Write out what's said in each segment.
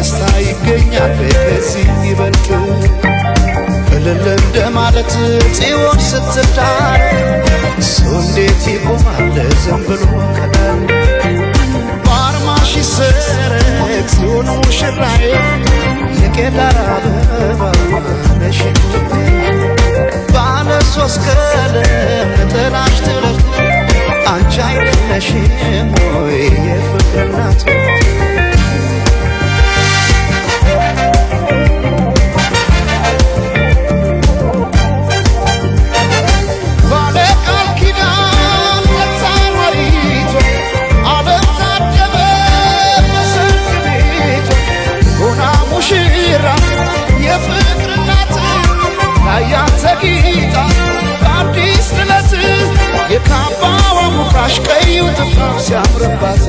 ደስታ ይገኛል ከዚህ ይበልጥ እልል እንደማለት ጽዮን ስትዳር ሰው እንዴት ይቆማል ዝም ብሎ ከዳር በአርማሽ ይሰረቅ ጽዮን ሙሽራዬ የቄዳር አበባ ነሽ ባለ ሶስት ቀለም ነጠላሽ ጥለት አንቺ አይደለሽም ወይ የፍቅር እናት የካባዋ ሙቃሽ ቀዩ ጥፍራፍ ሲያምርባት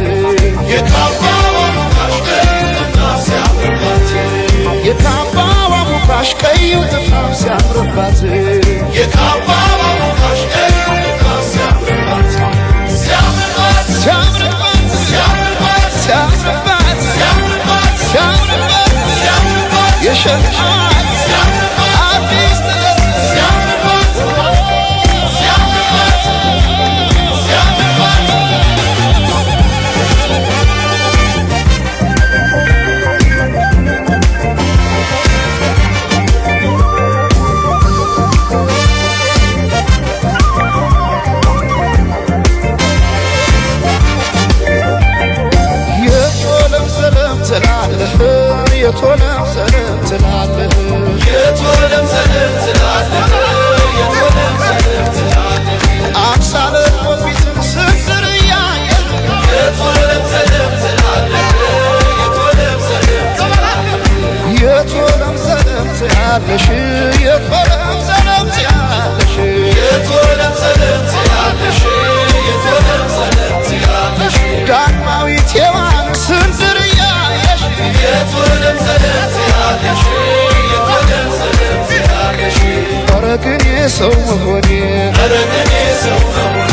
የካባዋ ሙቃሽ ቀዩ ጥፍራፍ ሲያምርባት የካባዋ ሙቃሽ ቀዩ ጥፍራፍ ሲያምርባት የካባዋ ሙቃሽ ቀዩ ጥፍራፍ ሲያምርባት ሲያምርባት ሲያምርባት ሲያምርባት ሲያምርባት ሲያምርባት ሲያምርባት ሲያምርባት የሸልማት አዲስ የቶለም ሰለም ትላለህ የቶለም ሰለም ትላለህ የቶለም ሰለም ትላለህ አምሳለ ወፊትን ስንድር ያየህ የቶለም ሰለም ትላለህ የቶለም ሰለም ትላለህ የቶለም ሰለም ትላለሽ የቶለም ሰለም ትላለሽ የቶለም ሰለም ትላለሽ የቶለም ሰለም ትላለሽ ዳግማዊት ሔዋን ስንድር ያየሽ የቶለም ሰለም ትላለሽ የቶለም ሰለም ትላለሽ ኧረ ግን የሰው መሆኔ ኧረ ግን የሰው መሆኔ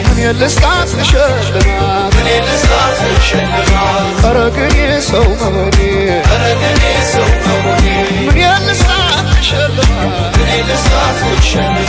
ምን ልስጣት ልሸልማት ምን ልስጣት ልሸልማት ኧረ ግን የሰው መሆኔ ኧረ ግን የሰው መሆኔ ምን ልስጣት ልሸልማት ምን ልስጣት ልሸልማት